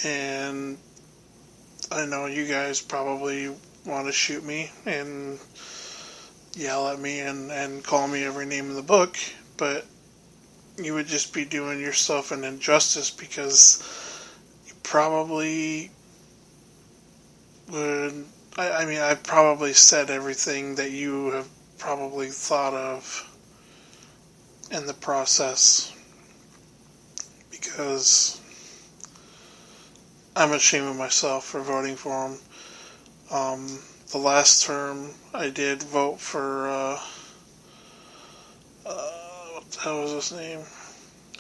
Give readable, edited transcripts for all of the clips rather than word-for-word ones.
And I know you guys probably want to shoot me and yell at me and call me every name in the book, but you would just be doing yourself an injustice because you probably would. I mean, I've probably said everything that you have probably thought of in the process because I'm ashamed of myself for voting for him. The last term, I did vote for, what the hell was his name?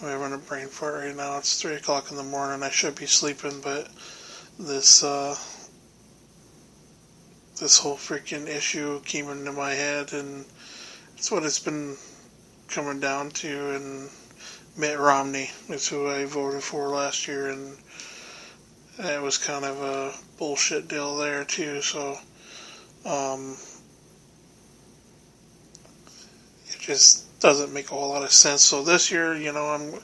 I'm having a brain fart right now. It's 3 o'clock in the morning. I should be sleeping, but this, this whole freaking issue came into my head, and it's what it's been coming down to, and Mitt Romney is who I voted for last year, and it was kind of a bullshit deal there, too, so, it just doesn't make a whole lot of sense. So this year, I'm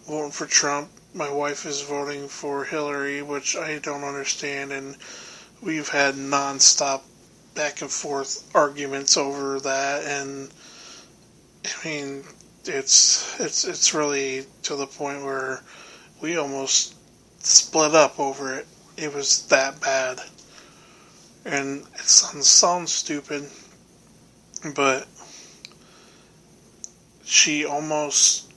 voting for Trump. My wife is voting for Hillary, which I don't understand, and we've had non-stop back and forth arguments over that, and I mean, it's really to the point where we almost split up over it. It was that bad, and it sounds stupid, but she almost,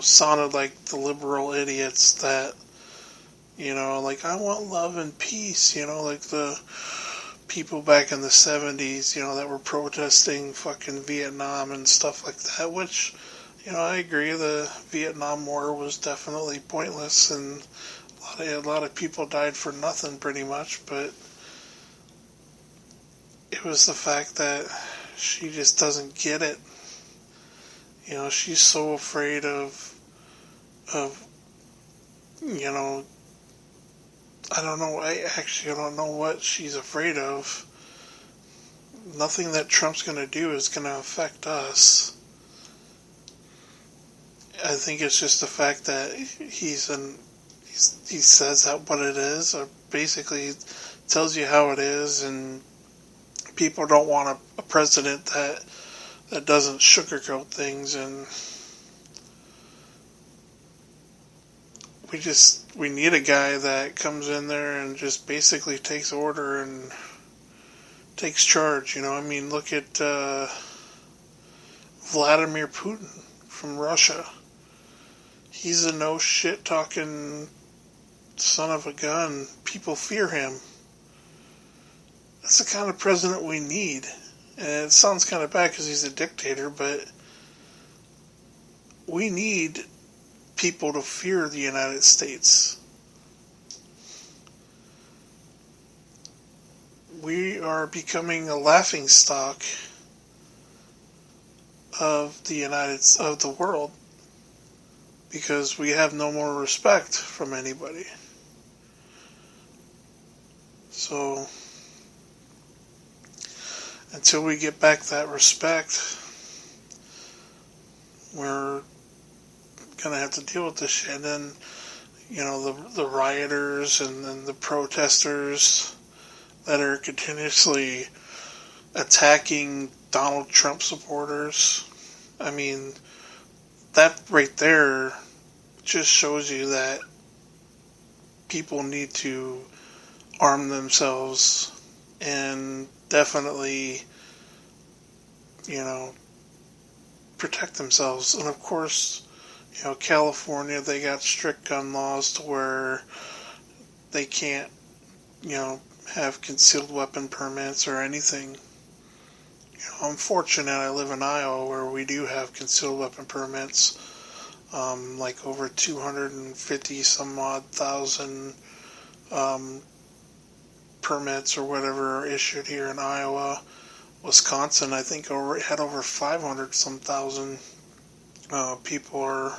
sounded like the liberal idiots that, like, I want love and peace, like the people back in the 70s, that were protesting fucking Vietnam and stuff like that, which, I agree, the Vietnam War was definitely pointless, and a lot of people died for nothing, pretty much, but it was the fact that she just doesn't get it. She's so afraid of, I don't know, I don't know what she's afraid of. Nothing that Trump's going to do is going to affect us. I think it's just the fact that he says what it is, or basically tells you how it is, and people don't want a president that doesn't sugarcoat things, and we need a guy that comes in there and just basically takes order and takes charge. I mean, look at Vladimir Putin from Russia. He's a no shit talking son of a gun. People fear him. That's the kind of president we need. And it sounds kind of bad because he's a dictator, but we need people to fear the United States. We are becoming a laughingstock of the world because we have no more respect from anybody. So until we get back that respect, we're gonna have to deal with this shit. And then, the rioters and then the protesters that are continuously attacking Donald Trump supporters. I mean, that right there just shows you that people need to arm themselves and definitely, protect themselves. And of course, California, they got strict gun laws to where they can't, have concealed weapon permits or anything. I'm fortunate I live in Iowa where we do have concealed weapon permits, like over 250 some odd thousand permits or whatever are issued here in Iowa. Wisconsin, I think, had over 500 some thousand people are,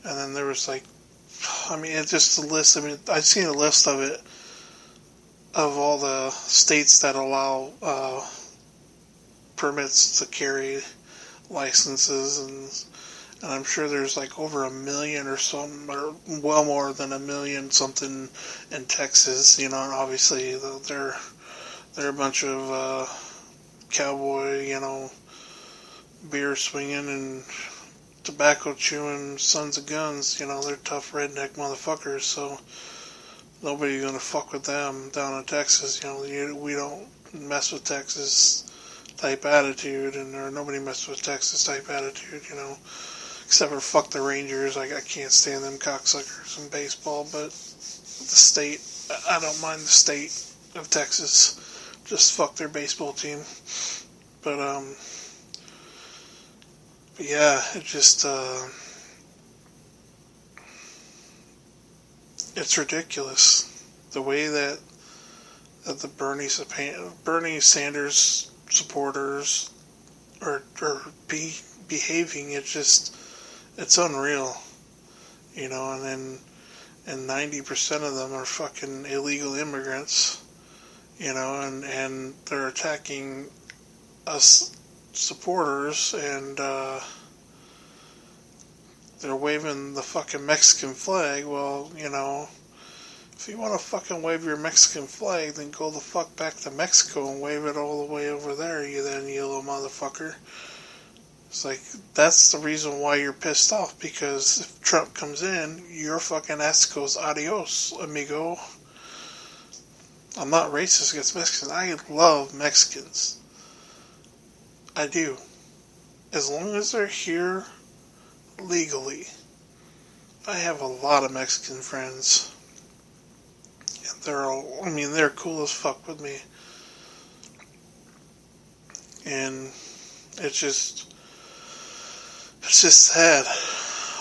and then there was it's just a list. I've seen a list of it, of all the states that allow permits to carry licenses, and and I'm sure there's like over 1 million or something, or well more than 1 million something in Texas. And obviously they're a bunch of cowboy, beer swinging and tobacco chewing sons of guns. They're tough redneck motherfuckers, so nobody's gonna fuck with them down in Texas. We don't mess with Texas type attitude, or nobody messes with Texas type attitude. Except for fuck the Rangers. I can't stand them cocksuckers in baseball, but the state, I don't mind the state of Texas. Just fuck their baseball team. But yeah, it just, it's ridiculous. The way that the Bernie Sanders supporters are behaving, it's unreal. And 90% of them are fucking illegal immigrants, and they're attacking us supporters, and they're waving the fucking Mexican flag. Well, if you want to fucking wave your Mexican flag, then go the fuck back to Mexico and wave it all the way over there, you little motherfucker. It's like, that's the reason why you're pissed off, because if Trump comes in, your fucking ass goes adios, amigo. I'm not racist against Mexicans. I love Mexicans. I do. As long as they're here legally. I have a lot of Mexican friends. And they're cool as fuck with me. And it's just sad.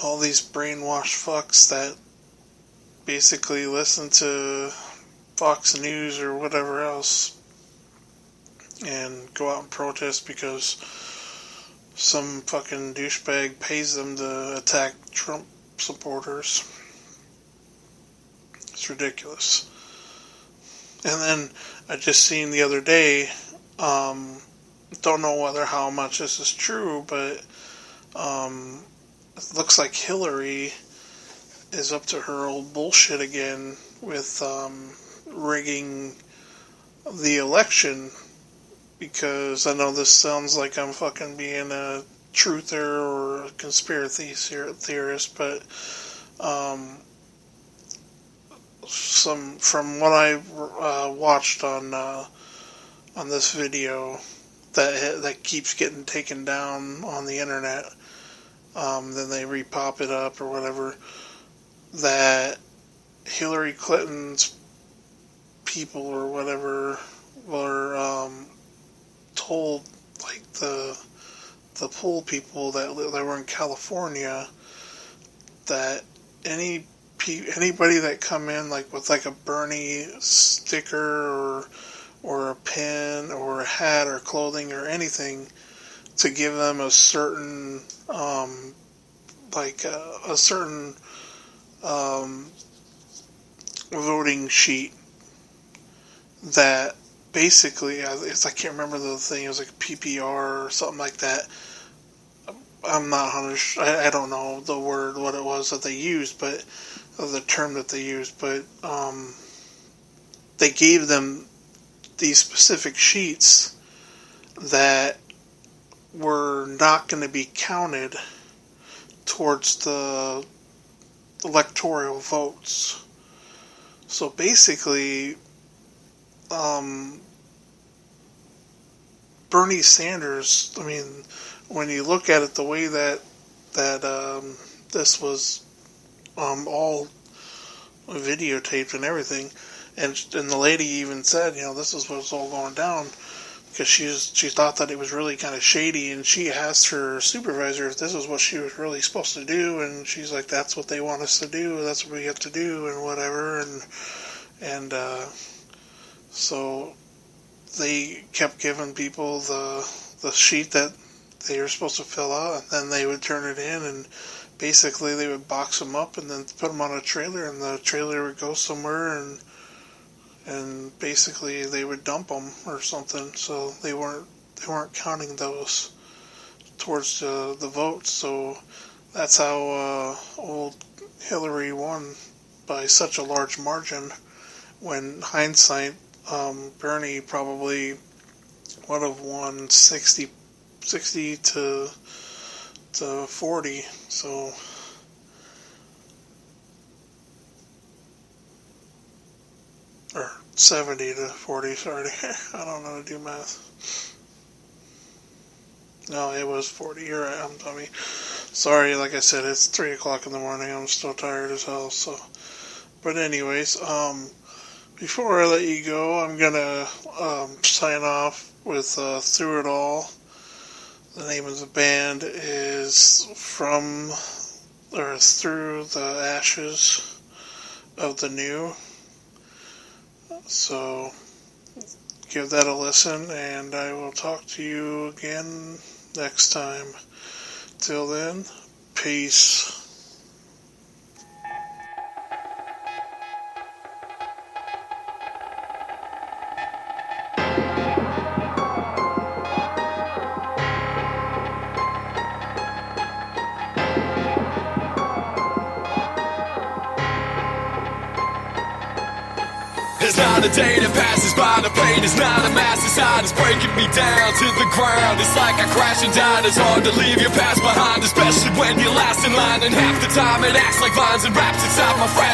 All these brainwashed fucks that basically listen to Fox News or whatever else and go out and protest because some fucking douchebag pays them to attack Trump supporters. It's ridiculous. And then I just seen the other day, don't know how much this is true, but it looks like Hillary is up to her old bullshit again with rigging the election, because I know this sounds like I'm fucking being a truther or a conspiracy theorist, but from what I watched on this video that keeps getting taken down on the internet, then they repop it up or whatever, that Hillary Clinton's people or whatever were told, like the poll people that were in California, that anybody that come in like with like a Bernie sticker or a pin or a hat or clothing or anything, to give them a certain a certain voting sheet that basically, I can't remember the thing, it was like PPR or something like that. I'm not 100%, I don't know the word, what it was that they used, but the term that they used, but they gave them these specific sheets that were not going to be counted towards the electoral votes. So basically, Bernie Sanders, I mean, when you look at it the way that this was all videotaped and everything, and the lady even said, this is what's all going down, because she thought that it was really kind of shady, and she asked her supervisor if this is what she was really supposed to do, and she's like, that's what they want us to do, that's what we have to do, and whatever, and so they kept giving people the sheet that they were supposed to fill out, and then they would turn it in, and basically they would box them up and then put them on a trailer, and the trailer would go somewhere, and basically they would dump them or something. So they weren't counting those towards the votes. So That's how old Hillary won by such a large margin. When hindsight, Bernie probably would have won 60 to 40. So or 70 to 40. Sorry, I don't know how to do math. No, it was 40. You're right. I'm dummy. Sorry, like I said, it's 3 o'clock in the morning. I'm still tired as hell. So, but anyways, before I let you go, I'm gonna sign off with "Through It All." The name of the band is "From or Through the Ashes of the New." So give that a listen, and I will talk to you again next time. Till then, peace. There's not a day that passes by, the pain is not a mass inside, it's breaking me down to the ground. It's like I crash and died, it's hard to leave your past behind, especially when you're last in line. And half the time it acts like vines and wraps inside my fragile